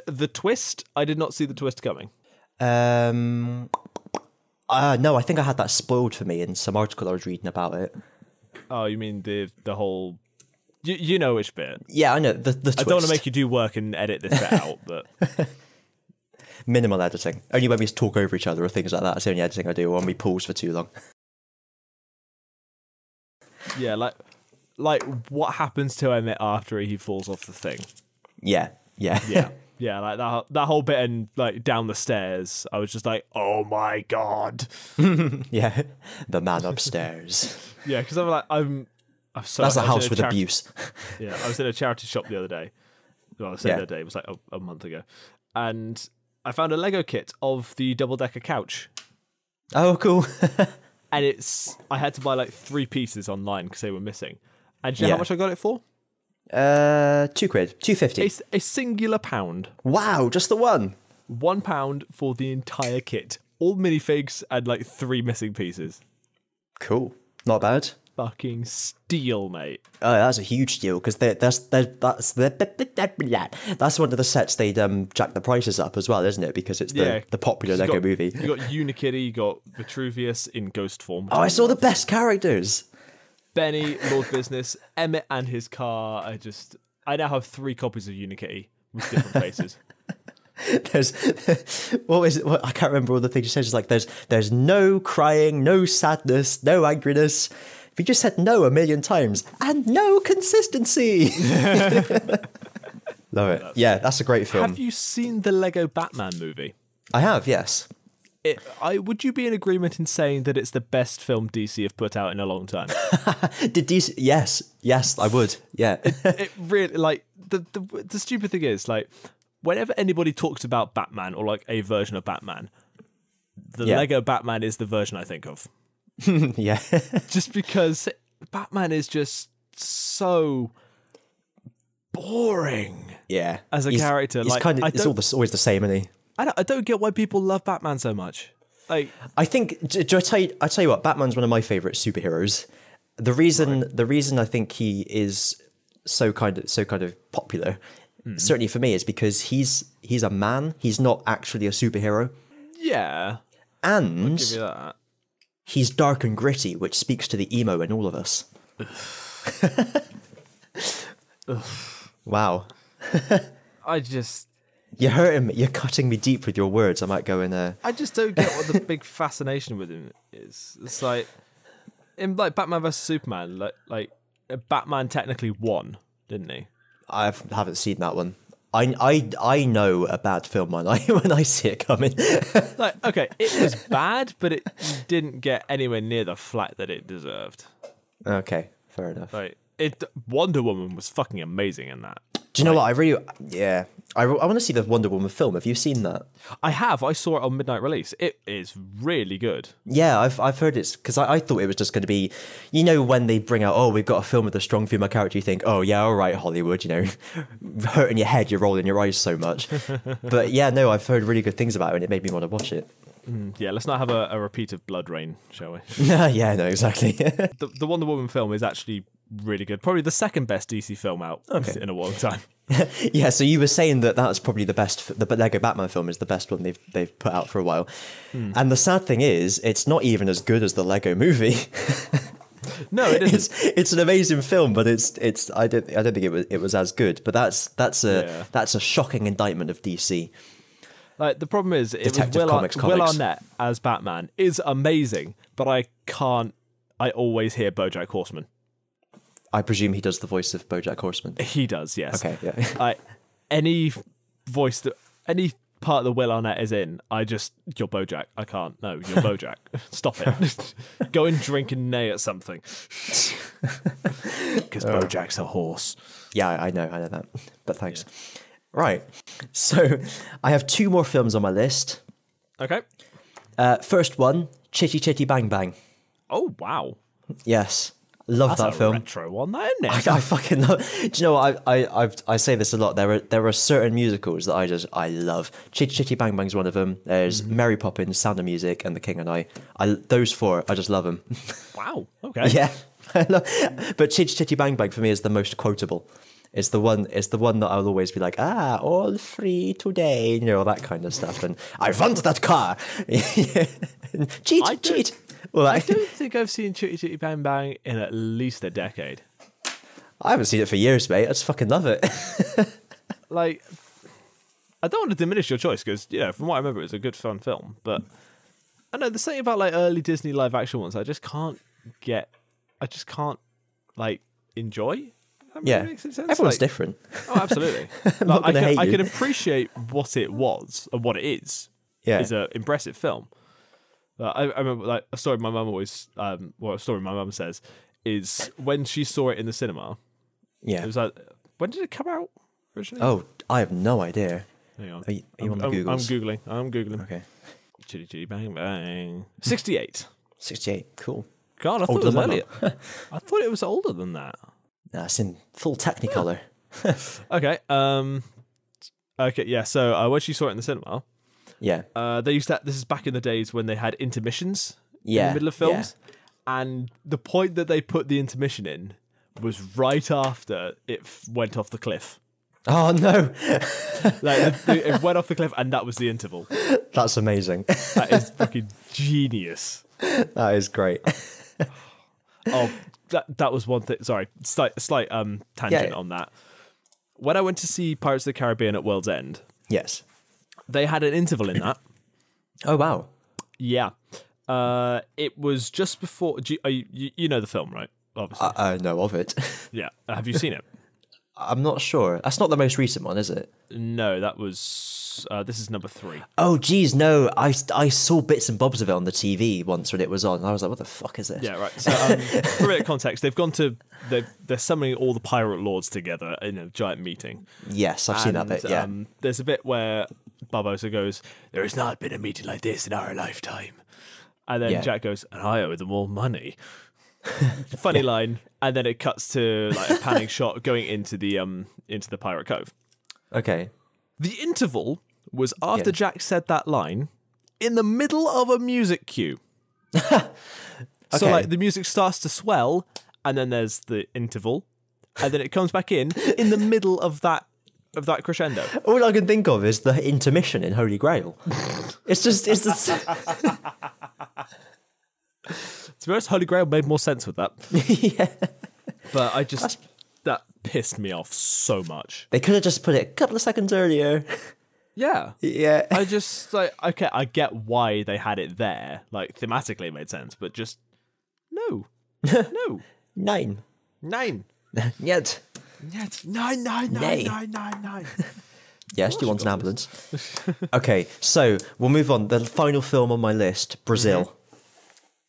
the twist. I did not see the twist coming. No, I think I had that spoiled for me in some article I was reading about it. Oh, you mean the whole? You know which bit? Yeah, I know the twist. I don't want to make you do work and edit this bit out, but minimal editing. Only when we talk over each other or things like that. That's the only editing I do, or when we pause for too long. Yeah, like what happens to Emmett after he falls off the thing? Yeah. Like that whole bit and like down the stairs, I was just like, oh my god. Yeah, the man upstairs. Yeah, because I'm so. That's a house with abuse. Yeah, I was in a charity shop the other day. Well, I said the other day, it was like a month ago, and I found a Lego kit of the double-decker couch. Oh, cool. And I had to buy like 3 pieces online because they were missing. And do you know how much I got it for? £2, £2.50. A singular pound. Wow, just the one. £1 for the entire kit. All minifigs and like 3 missing pieces. Cool. Not bad. Fucking steal, mate. Oh, that's a huge deal because that's one of the sets they'd jack the prices up as well, isn't it? Because it's the popular Lego movie. You got Unikitty, you got Vitruvius in ghost form. Oh, I saw the best characters. Benny, Lord Business, Emmett and his car. I now have 3 copies of Unikitty with different faces. There's what was it? I can't remember all the things you said. It's like there's no crying, no sadness, no angriness. If you just said no a million times and no consistency. Love it. That's a great film. Have you seen the Lego Batman movie? I have, yes. Would you be in agreement in saying that it's the best film DC have put out in a long time? Did DC? Yes, I would. Yeah. It really, like, the stupid thing is, like, whenever anybody talks about Batman or like a version of Batman, the Lego Batman is the version I think of. Yeah. Just because Batman is just so boring. Yeah. As a character. He's like, kind of, it's always the same, isn't he? I don't get why people love Batman so much. Like, I think, I tell you what, Batman's one of my favourite superheroes. The reason I think he is so kind of popular, certainly for me, is because he's a man. He's not actually a superhero. Yeah. And I'll give you that. He's dark and gritty, which speaks to the emo in all of us. Wow. You're hurting me. You're cutting me deep with your words. I might go in there. I just don't get what the big fascination with him is. It's like in like Batman vs Superman. Like Batman technically won, didn't he? I haven't seen that one. I know a bad film when I see it coming. Like, okay, it was bad, but it didn't get anywhere near the flack that it deserved. Okay, fair enough. Like, Wonder Woman was fucking amazing in that. Do you know what? I want to see the Wonder Woman film. Have you seen that? I have. I saw it on midnight release. It is really good. Yeah, I've heard it's because I thought it was just going to be, you know, when they bring out, we've got a film with a strong female character, you think, oh yeah, all right, Hollywood, you know, hurting your head, you're rolling your eyes so much. But yeah, no, I've heard really good things about it, and it made me want to watch it. Yeah, let's not have a repeat of Blood Rain, shall we? Yeah, no, exactly. The Wonder Woman film is actually really good. Probably the second best DC film out in a long time. Yeah, so you were saying that's probably the best. The Lego Batman film is the best one they've put out for a while. And the sad thing is, it's not even as good as the Lego movie. No, it isn't. It's an amazing film, but it's I don't think it was as good. But that's a shocking indictment of DC. Like, the problem is, Will Arnett as Batman is amazing, but I always hear BoJack Horseman. I presume he does the voice of BoJack Horseman. He does, yes. Okay, yeah. Any part that Will Arnett is in, you're BoJack. I can't. No, you're BoJack. Stop it. Go and drink and neigh at something. Because BoJack's a horse. Yeah, I know that. But thanks. Yeah. Right. So I have 2 more films on my list. Okay. First one, Chitty Chitty Bang Bang. Oh, wow. That's that film. Retro one, that isn't it? I fucking love. Do you know what? I say this a lot. There are certain musicals that I love. Chitty Chitty Bang Bang's one of them. There's Mary Poppins, Sound of Music, and The King and I. Those 4, I just love them. Wow. Okay. Yeah. But Chitty Chitty Bang Bang for me is the most quotable. It's the one that I'll always be like, all free today, you know, all that kind of stuff. And I want that car. Cheat. Well, I don't think I've seen Chitty Chitty Bang Bang in at least a decade. I haven't seen it for years, mate. I just fucking love it. Like, I don't want to diminish your choice because, you know, from what I remember, it's a good, fun film. But I know there's something about like early Disney live action ones I just can't like enjoy. Yeah, everyone's different. Oh, absolutely. I can appreciate what it was and what it is. Yeah, it's an impressive film. I remember like a story my mum always, a story my mum says is when she saw it in the cinema. Yeah, it was like, when did it come out originally? Oh, I have no idea. Hang on, are you on the Googles? I'm googling. Okay, Chitty Chitty Bang Bang. 68. 68. Cool. God, I thought it was earlier. I thought it was older than that. No, it's in full Technicolor. Okay. Okay. Yeah. So when she saw it in the cinema, they used to. This is back in the days when they had intermissions in the middle of films, and the point that they put the intermission in was right after it went off the cliff. Oh no! It went off the cliff, and that was the interval. That's amazing. That is fucking genius. That is great. Oh. That was one thing. Sorry, slight tangent on that. when I went to see Pirates of the Caribbean at World's End, Yes. they had an interval in that. Oh, wow. Yeah. It was just before... You know the film, right? Obviously. I know of it. Yeah. Have you seen it? I'm not sure. That's not the most recent one, is it? No, that was... this is number 3. Oh, geez, no. I saw bits and bobs of it on the TV once when it was on. And I was like, what the fuck is this? Yeah, right. So, for a bit of context, they've gone to... They're summoning all the pirate lords together in a giant meeting. Yes, I've seen that bit, yeah. There's a bit where Barbossa goes, "There has not been a meeting like this in our lifetime." And then Jack goes, "And I owe them all money." Funny line. And then it cuts to like a panning shot going into the pirate cove. Okay. The interval was after Jack said that line in the middle of a music cue. So like the music starts to swell, and then there's the interval, and then it comes back in the middle of that crescendo. All I can think of is the intermission in Holy Grail. It's the... To be honest, Holy Grail made more sense with that. Yeah. But that pissed me off so much. They could have just put it a couple of seconds earlier. Yeah. Yeah. I just, like, okay, I get why they had it there. Like, thematically it made sense, but just, no. No. 9. Yet. Nine. Yes, do you want an ambulance? Okay, so we'll move on. The final film on my list, Brazil.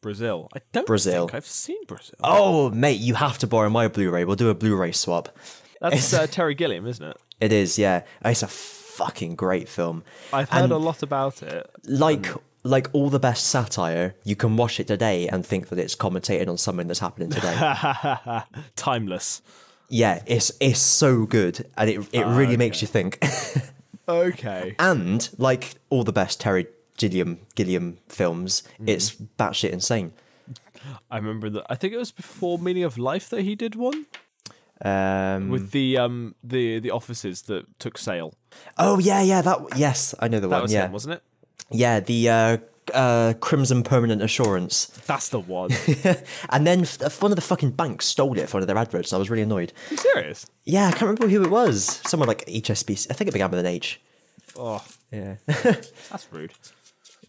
Brazil. I don't think I've seen Brazil. Oh, mate, you have to borrow my Blu-ray. We'll do a Blu-ray swap. That's Terry Gilliam, isn't it? It is, yeah. It's a fucking great film. I've heard a lot about it. Like all the best satire, you can watch it today and think that it's commentated on something that's happening today. Timeless. Yeah, it's so good, and it really makes you think. Okay. And like all the best Terry Gilliam films, it's batshit insane. I remember that. I think it was before Meaning of Life that he did one. With the offices that took sail. Oh yeah, yes, I know the one. That was him, wasn't it? Yeah, the Crimson Permanent Assurance. That's the one. And then one of the fucking banks stole it for one of their adverts. And I was really annoyed. Are you serious? Yeah, I can't remember who it was. Someone like HSBC. I think it began with an H. Oh, yeah. That's rude.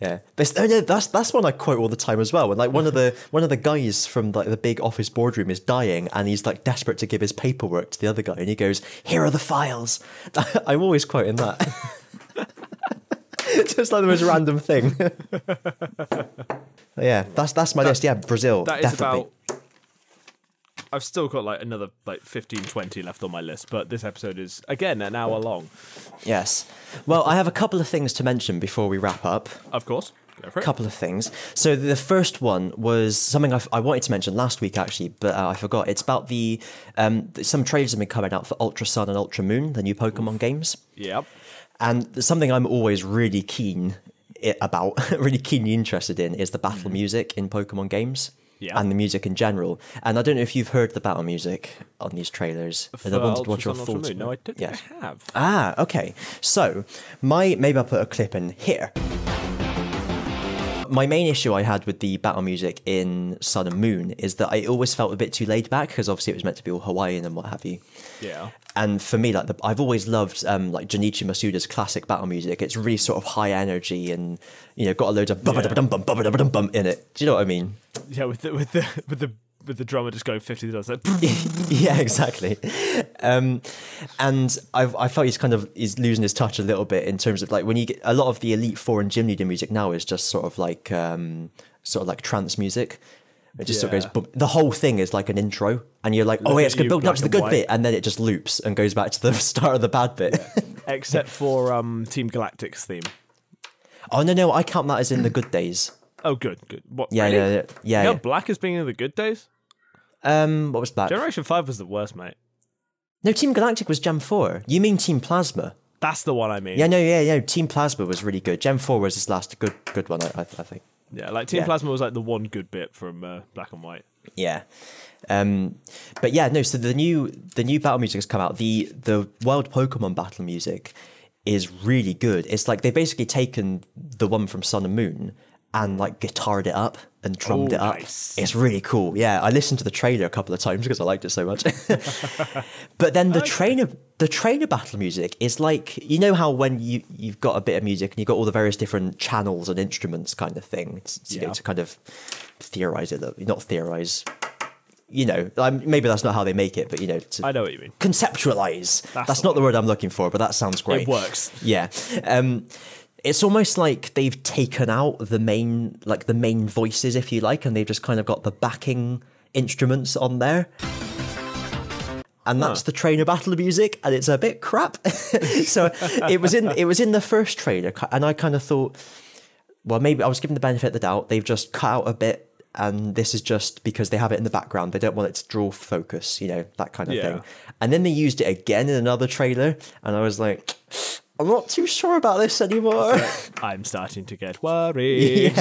Yeah, but that's one I quote all the time as well. When like one of the guys from like the big office boardroom is dying, and he's like desperate to give his paperwork to the other guy, and he goes, "Here are the files." I'm always quoting that. Just like the most random thing. Yeah, that's my list. Yeah, Brazil. That is definitely. about. I've still got like another 15, 20 left on my list, but this episode is again an hour long. Yes. Well, I have a couple of things to mention before we wrap up. Of course. Go for it. Couple of things. So the first one was something I wanted to mention last week actually, but I forgot. It's about the some trailers have been coming out for Ultra Sun and Ultra Moon, the new Pokémon games. Yep. And something I'm always really keenly interested in is the battle music in Pokemon games. Yeah. And the music in general. And I don't know if you've heard the battle music on these trailers. For I wanted to watch your thoughts. No, I don't think I have. Ah, okay. So maybe I'll put a clip in here. My main issue I had with the battle music in Sun and Moon is that I always felt a bit too laid back, because obviously it was meant to be all Hawaiian and what have you. Yeah. And for me, like I've always loved like Junichi Masuda's classic battle music. It's really sort of high energy and got a load of bum in it. Do you know what I mean? Yeah, with the drummer just going 50 dollars. Like, yeah, exactly. And I felt he's losing his touch a little bit in terms of like when you get a lot of the Elite Four and Gym Leader music now is just sort of like trance music. It just sort of goes boom. The whole thing is like an intro, and you're like, oh, yeah, it's going to build up to the good bit, and then it just loops and goes back to the start of the bad bit. Yeah. Except for Team Galactic's theme. Oh, no, I count that as in the good days. Oh, good. What? Yeah, really? yeah. Black as being in the good days? What was Black? Generation 5 was the worst, mate. No, Team Galactic was Gen 4. You mean Team Plasma? That's the one I mean. Yeah, Team Plasma was really good. Gen 4 was his last good one, I think. Yeah, like Team Plasma was like the one good bit from Black and White. Yeah. But yeah, no, so the new battle music has come out. The World Pokemon battle music is really good. It's like they've basically taken the one from Sun and Moon and like guitared it up and drummed it up. Nice. It's really cool. Yeah, I listened to the trailer a couple of times because I liked it so much. But then the trainer battle music is like, you know how when you've got a bit of music and you've got all the various different channels and instruments kind of thing, you know, to kind of theorize it, not theorize, you know, maybe that's not how they make it, but you know, I know what you mean. Conceptualize. That's not the word I'm looking for, but that sounds great. It works. Yeah. It's almost like they've taken out the main voices, if you like, and they've just kind of got the backing instruments on there. And that's the trainer battle music, and it's a bit crap. So it was in the first trailer, and I kind of thought, well, maybe I was given the benefit of the doubt. They've just cut out a bit, and this is just because they have it in the background. They don't want it to draw focus, you know, that kind of thing. And then they used it again in another trailer, and I was like, I'm not too sure about this anymore. I'm starting to get worried.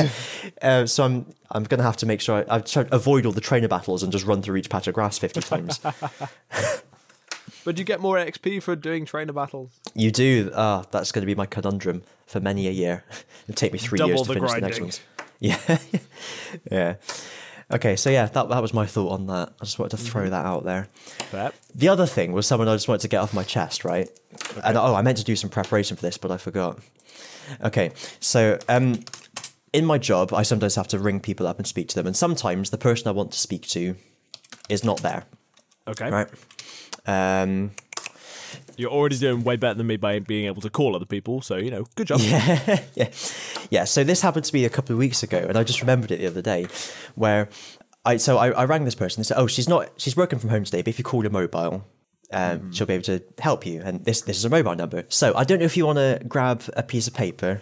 Yeah. So I'm going to have to make sure I try to avoid all the trainer battles and just run through each patch of grass 50 times. But you get more XP for doing trainer battles. You do. That's going to be my conundrum for many a year. It'll take me 3 years to finish the next ones. Yeah. Yeah. Okay, so yeah, that was my thought on that. I just wanted to throw that out there. Fair. The other thing was someone I just wanted to get off my chest, right? Okay. And I meant to do some preparation for this, but I forgot. Okay, so in my job, I sometimes have to ring people up and speak to them, and sometimes the person I want to speak to is not there. Okay. Right. You're already doing way better than me by being able to call other people, so, you know, good job. Yeah. So this happened to me a couple of weeks ago, and I just remembered it the other day, where I rang this person and said, "Oh, she's working from home today, but if you call your mobile, she'll be able to help you, and this is a mobile number. So I don't know if you want to grab a piece of paper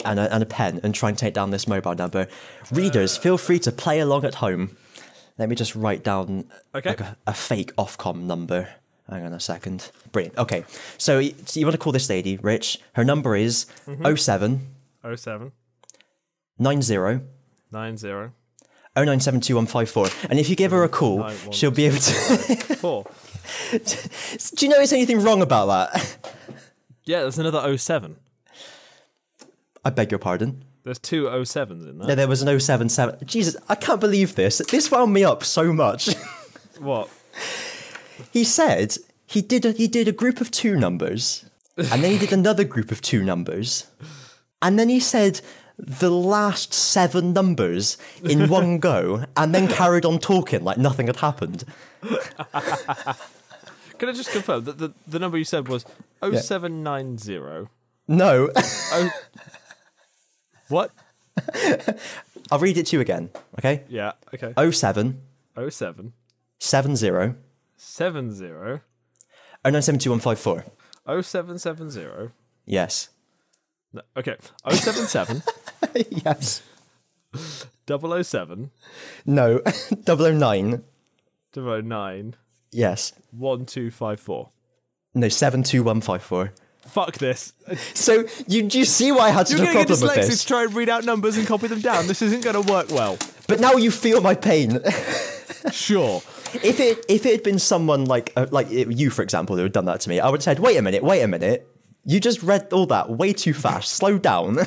and a pen and try and take down this mobile number. Readers, feel free to play along at home. Let me just write down like a fake Ofcom number." Hang on a second. Brilliant. Okay. So you want to call this lady, Rich. Her number is 07 07 90 90 0972 And if you give her a call, she'll be able to... 4. Do you notice anything wrong about that? Yeah, there's another 07. I beg your pardon? There's 2 07s in there. No, there was an 077. Jesus, I can't believe this. This wound me up so much. What? He said he did a group of 2 numbers, and then he did another group of 2 numbers, and then he said the last 7 numbers in one go, and then carried on talking like nothing had happened. Can I just confirm that the number you said was 0790? No. What? I'll read it to you again, okay? Yeah, okay. 07 07 70 70 0972 0770. Yes. No, okay. 077 Yes. 007 No. 009 009 Yes. 1254. No, 72154. Fuck this. So do you see why I had such a problem with You're getting a dyslexic this? to try and read out numbers and copy them down. This isn't going to work well. But now you feel my pain. Sure. If it had been someone like you, for example, who had done that to me, I would have said, wait a minute. You just read all that way too fast. Slow down.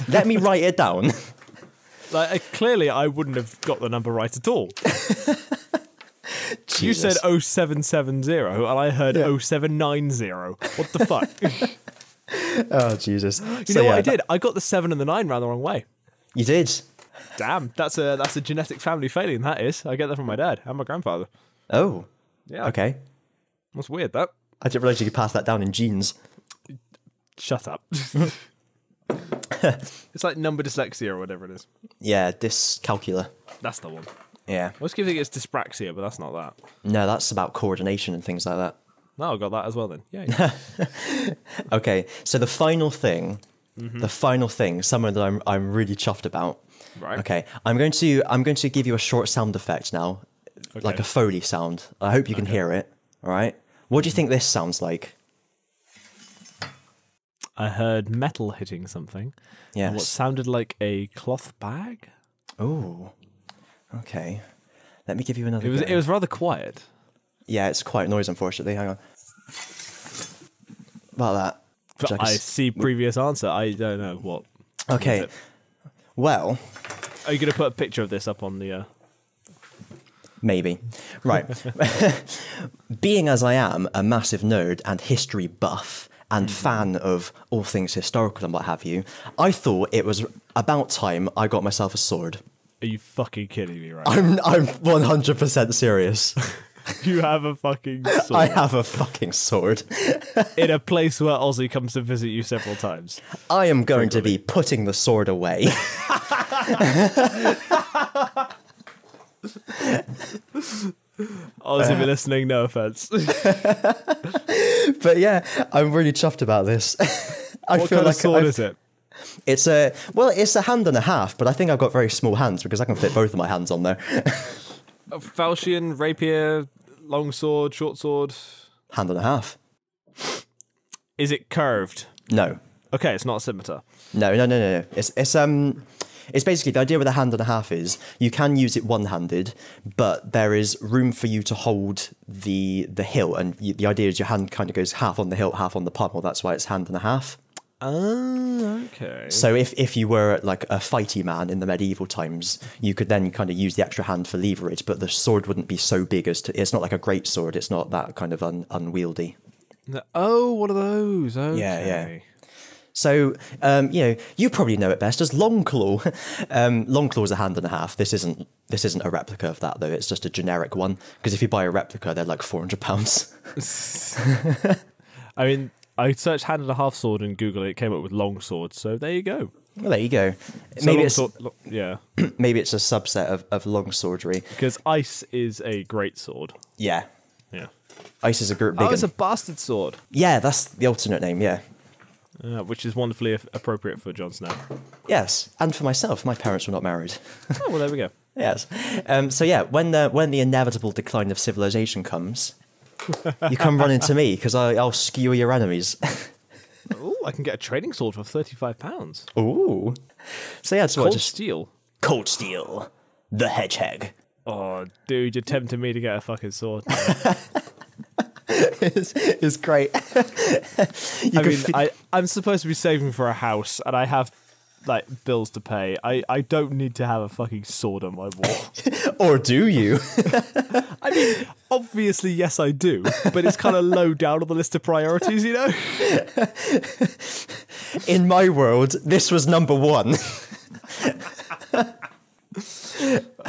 Let me write it down. Clearly, I wouldn't have got the number right at all. You said 0770 and I heard 0790. What the fuck? Oh, Jesus. You know what I did? I got the 7 and the 9 round the wrong way. You did? Damn, that's a genetic family failing, that is. I get that from my dad and my grandfather. Oh. Yeah. Okay. That's weird, that. I didn't realise you could pass that down in genes. Shut up. It's like number dyslexia or whatever it is. Yeah, dyscalculia. That's the one. Yeah. I was giving it dyspraxia, but that's not that. No, that's about coordination and things like that. No, I got that as well then. Yeah. Okay, so the final thing, someone that I'm really chuffed about. Right. Okay, I'm going to give you a short sound effect now, like a Foley sound. I hope you can hear it. All right. What do you think this sounds like? I heard metal hitting something. Yes. And what sounded like a cloth bag. Oh. Okay. Let me give you another. It was rather quiet. Yeah, it's quite noise, unfortunately. Hang on. About that. But I see previous answer. I don't know what. Okay. Well, Are you going to put a picture of this up on the... Maybe. Right. Being as I am a massive nerd and history buff and fan of all things historical and what have you, I thought it was about time I got myself a sword. Are you fucking kidding me right I'm 100% serious. You have a fucking sword. I have a fucking sword. In a place where Ozzy comes to visit you several times. I am going to be putting the sword away. Ozzy, be listening, no offense. But yeah, I'm really chuffed about this. What kind of sword is it? It's a hand and a half, but I think I've got very small hands because I can fit both of my hands on there. A falchion, rapier, long sword, short sword. Hand and a half. Is it curved? No. Okay, it's not a scimitar. No. It's basically the idea with a hand and a half is you can use it one-handed, but there is room for you to hold the hilt, and the idea is your hand kind of goes half on the hilt, half on the pommel. That's why it's hand and a half. Oh, okay. So if you were like a fighty man in the medieval times, you could then kind of use the extra hand for leverage, but the sword wouldn't be so big as to. It's not like a great sword. It's not that kind of unwieldy. Oh, one of those. Okay. Yeah. So, you probably know it best as Longclaw. Longclaw is a hand and a half. This isn't a replica of that, though. It's just a generic one. Because if you buy a replica, they're like £400. I mean, I searched hand and a half sword in Google, and it came up with long sword. So there you go. Well, there you go. So maybe maybe it's a subset of long swordry. Because ice is a great sword. Yeah. Yeah. Ice is a big. Oh, it's a bastard sword. Yeah, that's the alternate name. Yeah. Which is wonderfully appropriate for Jon Snow. Yes, and for myself. My parents were not married. Oh, well, there we go. Yes. So yeah, when the inevitable decline of civilization comes, you come running to me because I'll skewer your enemies. Oh, I can get a trading sword for £35. Ooh. So yeah, so Cold steel. Cold Steel, the hedgehog. Oh, dude, you're tempting me to get a fucking sword. It's great. I'm supposed to be saving for a house, and I have like bills to pay. I don't need to have a fucking sword on my wall. Or do you? I mean, obviously, yes, I do, but it's kind of low down on the list of priorities, you know? In my world, this was number one.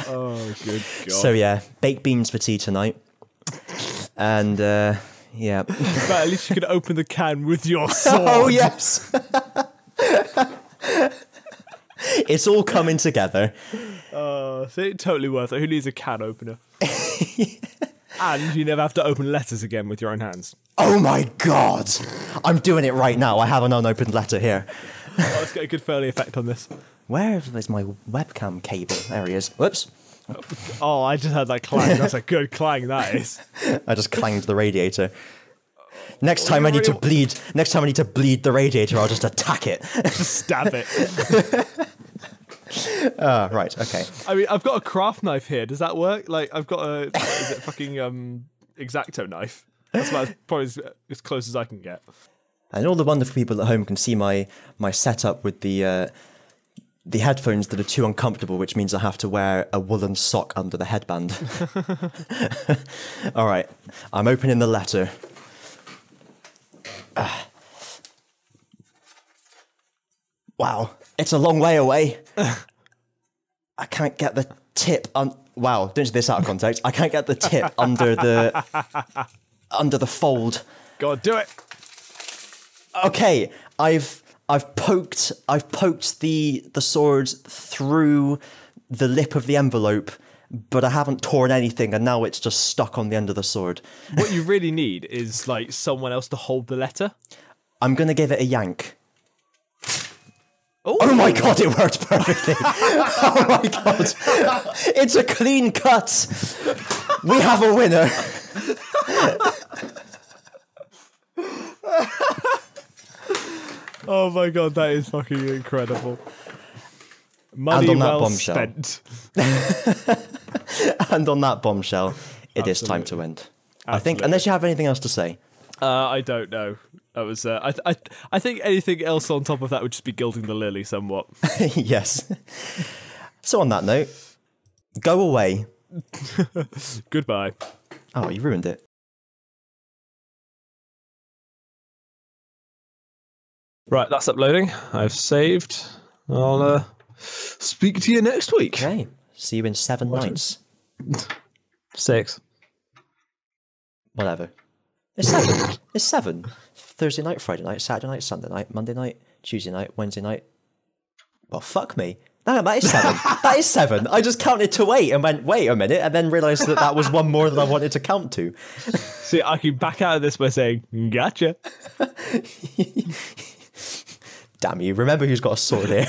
Oh, good God. So yeah, baked beans for tea tonight. And yeah. But at least you can open the can with your sword. Oh yes. It's all coming together. See, totally worth it. Who needs a can opener? And you never have to open letters again with your own hands. Oh my God. I'm doing it right now. I have an unopened letter here. Oh, let's get a good Foley effect on this. Where is my webcam cable? There he is. Whoops. Oh, I just heard that clang. That's a good clang, that is. I just clanged the radiator. Next time I need to bleed the radiator, I'll just attack it. Just stab it. Right, okay. I mean, I've got a craft knife here. Does that work? Like, I've got a is it fucking X-Acto knife? That's about probably as close as I can get. And all the wonderful people at home can see my setup with the headphones that are too uncomfortable, which means I have to wear a woolen sock under the headband. All right, I'm opening the letter. Wow, it's a long way away. I can't get the tip on. Wow, don't do this out of context. I can't get the tip under the fold. Go on, do it. Okay, I've poked the sword through the lip of the envelope, but I haven't torn anything, and now it's just stuck on the end of the sword. What you really need is like someone else to hold the letter. I'm gonna give it a yank. Ooh. Oh my God, it worked perfectly. Oh my God. It's a clean cut. We have a winner. Oh my God, that is fucking incredible. Money and on well that bombshell. spent. And on that bombshell, it is time to end. Absolutely. I think, unless you have anything else to say. I don't know. That was. I think anything else on top of that would just be gilding the lily somewhat. Yes. So on that note, go away. Goodbye. Oh, you ruined it. Right, that's uploading. I've saved. I'll speak to you next week. Okay. See you in 7 nights. 6. Whatever. It's 7. It's 7. Thursday night, Friday night, Saturday night, Sunday night, Monday night, Tuesday night, Wednesday night. Well, fuck me. No, that is 7. That is 7. I just counted to 8 and went, wait a minute, and then realised that that was one more than I wanted to count to. See, I can back out of this by saying, gotcha. Damn you. Remember who's got a sword here.